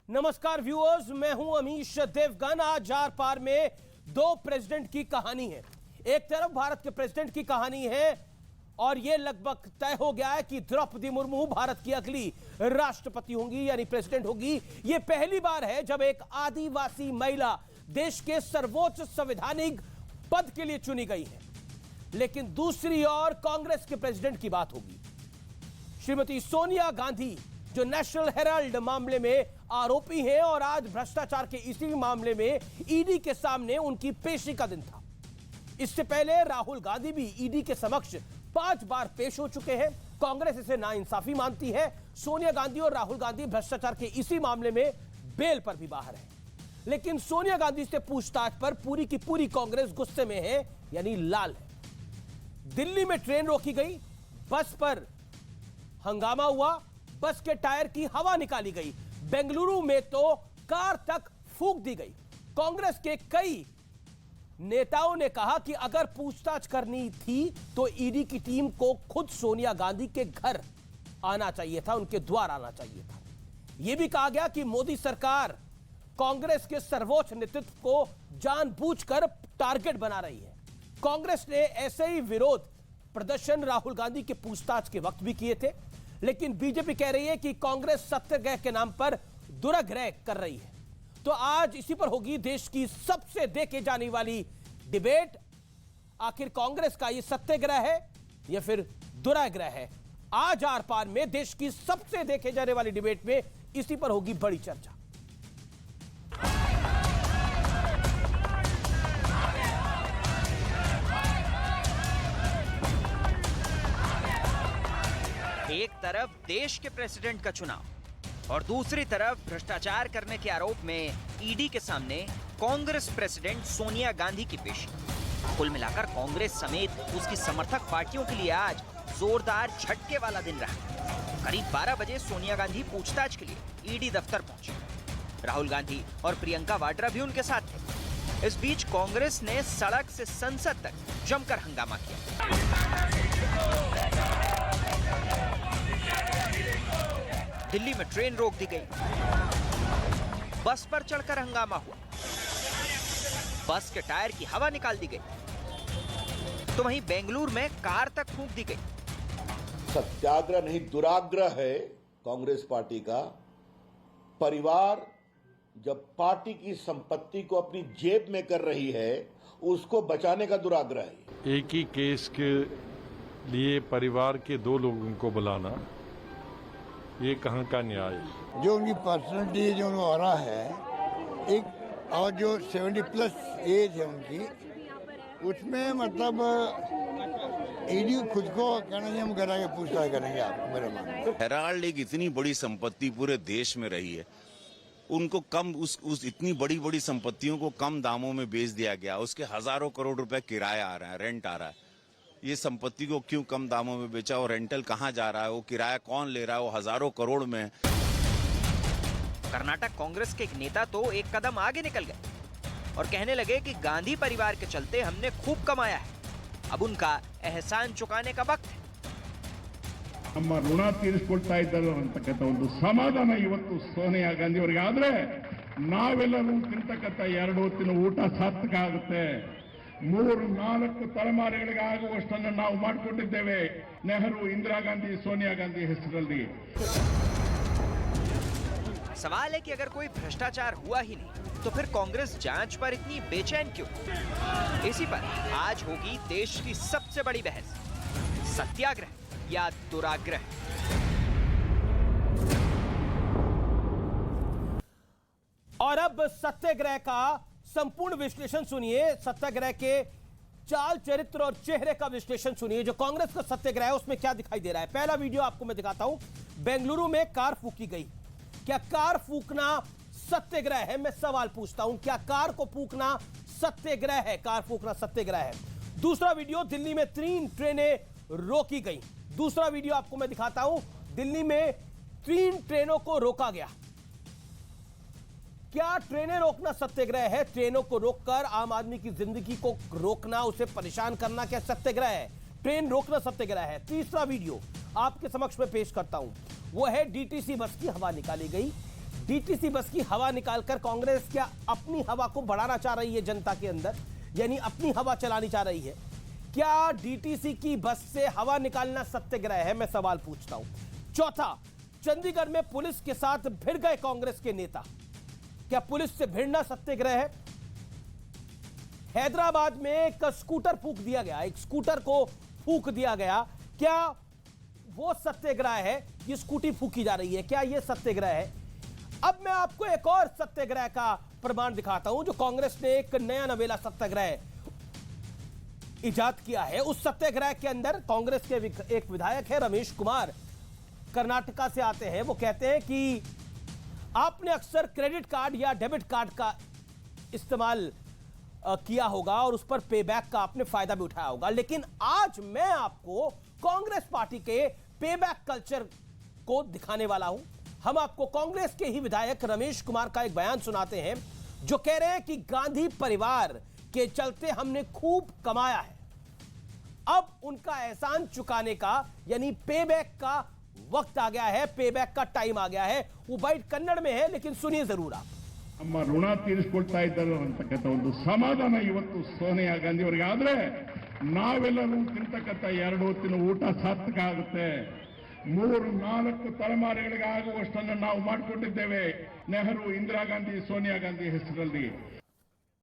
नमस्कार व्यूअर्स, मैं हूं अमीश देवगन। आज आर पार में दो प्रेसिडेंट की कहानी है। एक तरफ भारत के प्रेसिडेंट की कहानी है और यह लगभग तय हो गया है कि द्रौपदी मुर्मू भारत की अगली राष्ट्रपति होंगी, यानी प्रेसिडेंट होगी। यह पहली बार है जब एक आदिवासी महिला देश के सर्वोच्च संवैधानिक पद के लिए चुनी गई है। लेकिन दूसरी ओर कांग्रेस के प्रेसिडेंट की बात होगी। श्रीमती सोनिया गांधी जो नेशनल हेराल्ड मामले में आरोपी हैं और आज भ्रष्टाचार के इसी मामले में ईडी के सामने उनकी पेशी का दिन था। इससे पहले राहुल गांधी भी ईडी के समक्ष 5 बार पेश हो चुके हैं। कांग्रेस इसे नाइंसाफी मानती है। सोनिया गांधी और राहुल गांधी भ्रष्टाचार के इसी मामले में बेल पर भी बाहर है। लेकिन सोनिया गांधी से पूछताछ पर पूरी की पूरी कांग्रेस गुस्से में है, यानी लाल है। दिल्ली में ट्रेन रोकी गई, बस पर हंगामा हुआ, बस के टायर की हवा निकाली गई। बेंगलुरु में तो कार तक फूंक दी गई। कांग्रेस के कई नेताओं ने कहा कि अगर पूछताछ करनी थी तो ईडी की टीम को खुद सोनिया गांधी के घर आना चाहिए था, उनके द्वार आना चाहिए था। यह भी कहा गया कि मोदी सरकार कांग्रेस के सर्वोच्च नेतृत्व को जानबूझकर टारगेट बना रही है। कांग्रेस ने ऐसे ही विरोध प्रदर्शन राहुल गांधी के पूछताछ के वक्त भी किए थे। लेकिन बीजेपी कह रही है कि कांग्रेस सत्याग्रह के नाम पर दुराग्रह कर रही है। तो आज इसी पर होगी देश की सबसे देखे जाने वाली डिबेट। आखिर कांग्रेस का ये सत्याग्रह है या फिर दुराग्रह है? आज आर पार में देश की सबसे देखे जाने वाली डिबेट में इसी पर होगी बड़ी चर्चा। एक तरफ देश के प्रेसिडेंट का चुनाव और दूसरी तरफ भ्रष्टाचार करने के आरोप में ईडी के सामने कांग्रेस प्रेसिडेंट सोनिया गांधी की पेशी। कुल मिलाकर कांग्रेस समेत उसकी समर्थक पार्टियों के लिए आज जोरदार झटके वाला दिन रहा। करीब 12 बजे सोनिया गांधी पूछताछ के लिए ईडी दफ्तर पहुंचे। राहुल गांधी और प्रियंका वाड्रा भी उनके साथ थे। इस बीच कांग्रेस ने सड़क से संसद तक जमकर हंगामा किया। दिल्ली में ट्रेन रोक दी गई, बस पर चढ़कर हंगामा हुआ, बस के टायर की हवा निकाल दी गई, तो वहीं बेंगलुरु में कार तक फूंक दी गई। सत्याग्रह नहीं दुराग्रह है कांग्रेस पार्टी का। परिवार जब पार्टी की संपत्ति को अपनी जेब में कर रही है, उसको बचाने का दुराग्रह है। एक ही केस के लिए परिवार के 2 लोगों को बुलाना, ये कहाँ का न्याय है? जो उनकी पर्सनैलिटी जो उनको आ रहा है एक, और जो 70 प्लस एज है उनकी, उसमें मतलब ईडी खुद को कहना चाहिए हम करा के पूछताछ करेंगे। आप मेरा मान हेराल्ड एक इतनी बड़ी संपत्ति पूरे देश में रही है, उनको कम उस इतनी बड़ी बड़ी संपत्तियों को कम दामों में बेच दिया गया। उसके हजारों करोड़ रुपए किराया आ रहा है, रेंट आ रहा है। ये संपत्ति को क्यों कम दामों में बेचा और रेंटल कहां जा रहा है, वो किराया कौन ले रहा है, वो हजारों करोड़ में। कर्नाटक कांग्रेस के एक नेता तो एक कदम आगे निकल गए और कहने लगे कि गांधी परिवार के चलते हमने खूब कमाया है, अब उनका एहसान चुकाने का वक्त है। ನಮ್ಮ ಋಣ ತೀರಿಸಿಕೊಳ್ತಾ ಇದ್ದಾರೆ ಅಂತಕ್ಕಂಥ ಒಂದು ಸಮಾಧಾನ ಇವತ್ತು ಸೋನಿಯಾ ಗಾಂಧಿ ಅವರಿಗೆ ಆದ್ರೆ ನಾವೆಲ್ಲರೂ ತಿಂತಕ್ಕಂಥ 2 ಹೊತ್ತಿನ ಊಟ ಸಾರ್ಥಕ ಆಗುತ್ತೆ। 3-4 ತಲೆಮಾರುಗಳಿಗೆ ಆಗುವಷ್ಟನ್ನು ನಾವು ಮಾಡಿಕೊಂಡಿದ್ದೇವೆ ನೆಹರು, ಇಂದಿರಾ गांधी, सोनिया गांधी ಹೆಸರಲ್ಲಿ। सवाल है कि अगर कोई भ्रष्टाचार हुआ ही नहीं तो फिर कांग्रेस जांच पर इतनी बेचैन क्यों? इसी पर आज होगी देश की सबसे बड़ी बहस, सत्याग्रह या दुराग्रह। और अब सत्याग्रह का संपूर्ण विश्लेषण सुनिए। सत्याग्रह के चाल चरित्र और चेहरे का विश्लेषण सुनिए। जो कांग्रेस का सत्याग्रह है उसमें क्या दिखाई दे रहा है। पहला वीडियो आपको मैं दिखाता हूं। बेंगलुरु में कार फूकी गई। क्या कार फूकना सत्याग्रह है? मैं सवाल पूछता हूं, क्या कार को फूकना सत्याग्रह है? कार फूकना सत्याग्रह है। दूसरा वीडियो, दिल्ली में 3 ट्रेनें रोकी गई। दूसरा वीडियो आपको मैं दिखाता हूं। दिल्ली में 3 ट्रेनों को रोका गया। क्या ट्रेनें रोकना सत्याग्रह है? ट्रेनों को रोककर आम आदमी की जिंदगी को रोकना, उसे परेशान करना क्या सत्याग्रह है? ट्रेन रोकना सत्याग्रह है। तीसरा वीडियो आपके समक्ष में पेश करता हूं, वो है डीटीसी बस की हवा निकाली गई। डीटीसी बस की हवा निकालकर कांग्रेस क्या अपनी हवा को बढ़ाना चाह रही है जनता के अंदर, यानी अपनी हवा चलानी चाह रही है? क्या डीटीसी की बस से हवा निकालना सत्याग्रह है? मैं सवाल पूछता हूं। चौथा, चंडीगढ़ में पुलिस के साथ भिड़ गए कांग्रेस के नेता, क्या पुलिस से भिड़ना सत्याग्रह है? हैदराबाद में एक स्कूटर फूंक दिया गया, एक स्कूटर को फूंक दिया गया, क्या वो सत्याग्रह है? ये स्कूटी फूंकी जा रही है, क्या ये सत्याग्रह है? अब मैं आपको एक और सत्याग्रह का प्रमाण दिखाता हूं, जो कांग्रेस ने एक नया नवेला सत्याग्रह इजाद किया है। उस सत्याग्रह के अंदर कांग्रेस के एक विधायक है रमेश कुमार, कर्नाटका से आते हैं। वो कहते हैं कि आपने अक्सर क्रेडिट कार्ड या डेबिट कार्ड का इस्तेमाल किया होगा और उस पर पेबैक का आपने फायदा भी उठाया होगा, लेकिन आज मैं आपको कांग्रेस पार्टी के पेबैक कल्चर को दिखाने वाला हूं। हम आपको कांग्रेस के ही विधायक रमेश कुमार का एक बयान सुनाते हैं, जो कह रहे हैं कि गांधी परिवार के चलते हमने खूब कमाया है, अब उनका एहसान चुकाने का यानी पेबैक का वक्त आ गया है, पेबैक का टाइम आ गया है। वो बाइट कन्नड़ में है, लेकिन सुनिए जरूर आप। ನಮ್ಮ ಋಣ ತೀರಿಸಿಕೊಳ್ತಾ ಇದ್ದರು ಅಂತಕ್ಕಂಥ ಒಂದು ಸಮಾಧಾನ ಇವತ್ತು ಸೋನಿಯಾ ಗಾಂಧಿ ಅವರಿಗೆ ಆದ್ರೆ ನಾವೆಲ್ಲರೂ ತಿಂತಕ್ಕಂಥ 2 ಹೊತ್ತಿನ ಊಟ ಸಾರ್ಥಕ ಆಗುತ್ತೆ. 3-4 ತಲೆಮಾರುಗಳಿಗೆ ಆಗುವಷ್ಟನ್ನು ನಾವು ಮಾಡಿಕೊಂಡಿದ್ದೇವೆ ನೆಹರು, ಇಂದಿರಾ ಗಾಂಧಿ, ಸೋನಿಯಾ ಗಾಂಧಿ ಹೆಸರಲ್ಲಿ.